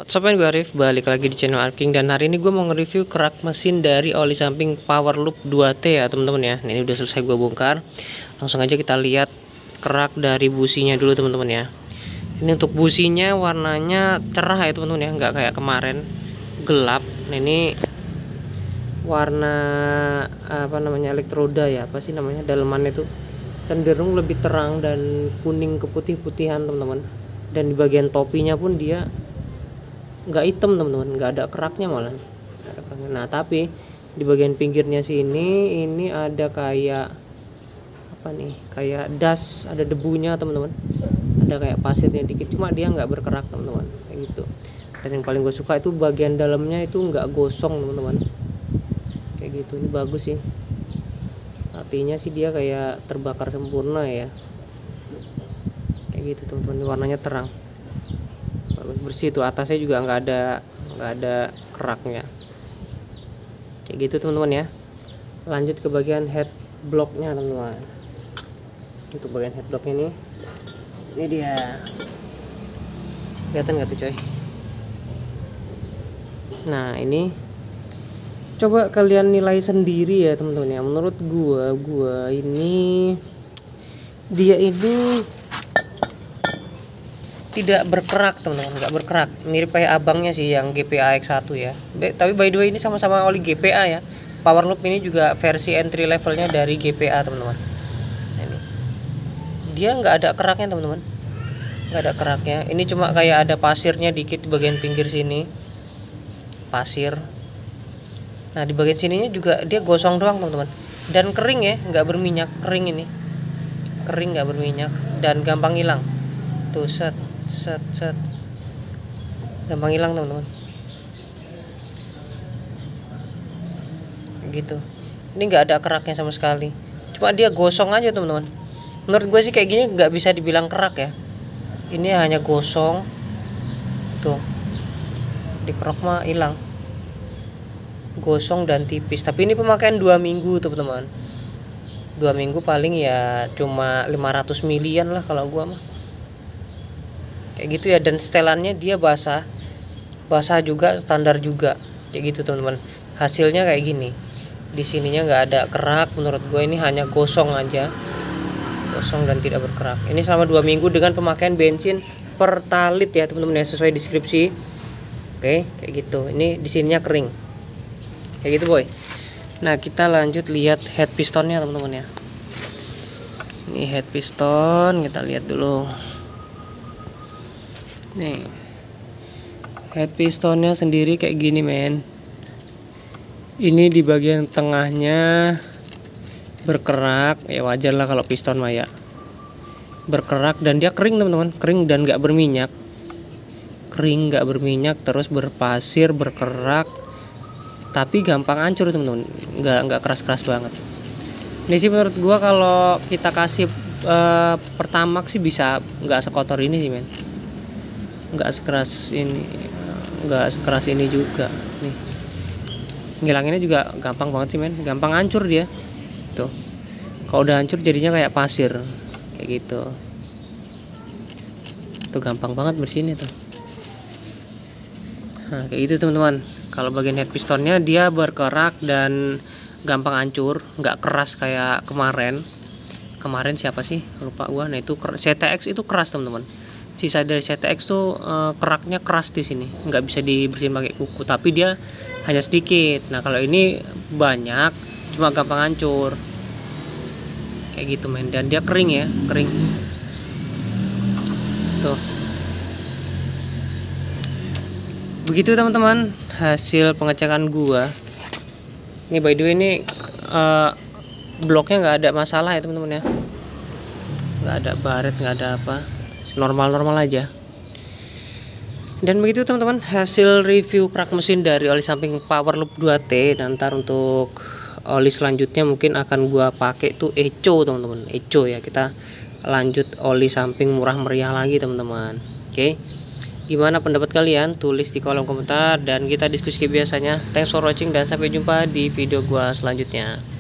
What's up, gue Arif, balik lagi di channel Arking. Dan hari ini gue mau nge-review kerak mesin dari oli samping Power Loop 2T ya teman-teman ya. Nah, ini udah selesai gue bongkar. Langsung aja kita lihat kerak dari businya dulu teman-teman ya. Ini untuk businya warnanya cerah ya teman-teman ya, nggak kayak kemarin gelap. Nah, ini warna apa namanya, elektroda ya, apa sih namanya, dalemannya itu cenderung lebih terang dan kuning keputih-putihan teman-teman. Dan di bagian topinya pun dia nggak hitam teman-teman, nggak ada keraknya malah. Nah, tapi di bagian pinggirnya sini ini ada kayak apa nih, kayak das, ada debunya teman-teman, ada kayak pasirnya dikit, cuma dia nggak berkerak teman-teman, kayak gitu. Dan yang paling gue suka itu bagian dalamnya itu nggak gosong teman-teman, kayak gitu. Ini bagus sih, artinya sih dia kayak terbakar sempurna ya, kayak gitu teman-teman. Warnanya terang, bersih tuh, atasnya juga nggak ada keraknya, kayak gitu teman-teman ya. Lanjut ke bagian head blocknya teman-teman. Untuk bagian head block ini dia, kelihatan nggak tuh coy? Nah, ini coba kalian nilai sendiri ya teman-teman ya. Menurut gua ini dia ini tidak berkerak teman-teman, nggak berkerak, mirip kayak abangnya sih yang GPA X1 ya. Tapi by the way ini sama-sama oli GPA ya. Power Loop ini juga versi entry levelnya dari GPA teman-teman. Nah, ini dia nggak ada keraknya teman-teman, nggak ada keraknya. Ini cuma kayak ada pasirnya dikit di bagian pinggir sini, pasir. Nah, di bagian sininya juga dia gosong doang teman-teman, dan kering ya, nggak berminyak, kering ini, kering nggak berminyak dan gampang hilang tuh, set gampang hilang teman-teman, gitu. Ini nggak ada keraknya sama sekali, cuma dia gosong aja teman-teman. Menurut gue sih kayak gini nggak bisa dibilang kerak ya, ini hanya gosong tuh, dikerok mah hilang, gosong dan tipis. Tapi ini pemakaian 2 minggu teman-teman, 2 minggu paling ya cuma 500 milian lah kalau gua mah, kayak gitu ya. Dan setelannya dia basah juga, standar juga, kayak gitu teman-teman. Hasilnya kayak gini, di sininya nggak ada kerak. Menurut gue ini hanya gosong aja, gosong dan tidak berkerak. Ini selama 2 minggu dengan pemakaian bensin pertalit ya teman-teman ya, sesuai deskripsi. Oke, kayak gitu. Ini di sininya kering, kayak gitu boy. Nah, kita lanjut lihat head pistonnya teman-teman ya. Ini head piston, kita lihat dulu. Nih, head pistonnya sendiri kayak gini men. Ini di bagian tengahnya berkerak, ya wajar lah kalau piston mah ya. Berkerak dan dia kering teman-teman, kering dan nggak berminyak, kering nggak berminyak, terus berpasir, berkerak, tapi gampang hancur teman-teman, nggak keras-keras banget. Ini sih menurut gua kalau kita kasih Pertamax sih bisa nggak sekotor ini sih men, nggak sekeras ini juga. Nih, ngilanginnya juga gampang banget sih men, gampang hancur dia tuh. Kalau udah hancur jadinya kayak pasir, kayak gitu tuh, gampang banget bersihinnya tuh. Nah, kayak gitu teman-teman. Kalau bagian head pistonnya dia berkerak dan gampang hancur, nggak keras kayak kemarin siapa sih, lupa gua. Nah, itu CTX itu keras teman-teman. Sisa dari CTX tuh keraknya keras di sini, nggak bisa dibersihin pakai kuku, tapi dia hanya sedikit. Nah, kalau ini banyak, cuma gampang hancur, kayak gitu men. Dan dia kering ya, kering tuh. Begitu teman-teman hasil pengecekan gua. Ini by the way ini bloknya nggak ada masalah ya teman-teman ya, nggak ada baret, nggak ada apa, normal aja. Dan begitu teman-teman hasil review kerak mesin dari oli samping Power Loop 2T. Dan ntar untuk oli selanjutnya mungkin akan gua pakai tuh Echo teman-teman, Echo ya. Kita lanjut oli samping murah meriah lagi teman-teman. Oke, gimana pendapat kalian? Tulis di kolom komentar dan kita diskusi biasanya. Thanks for watching dan sampai jumpa di video gua selanjutnya.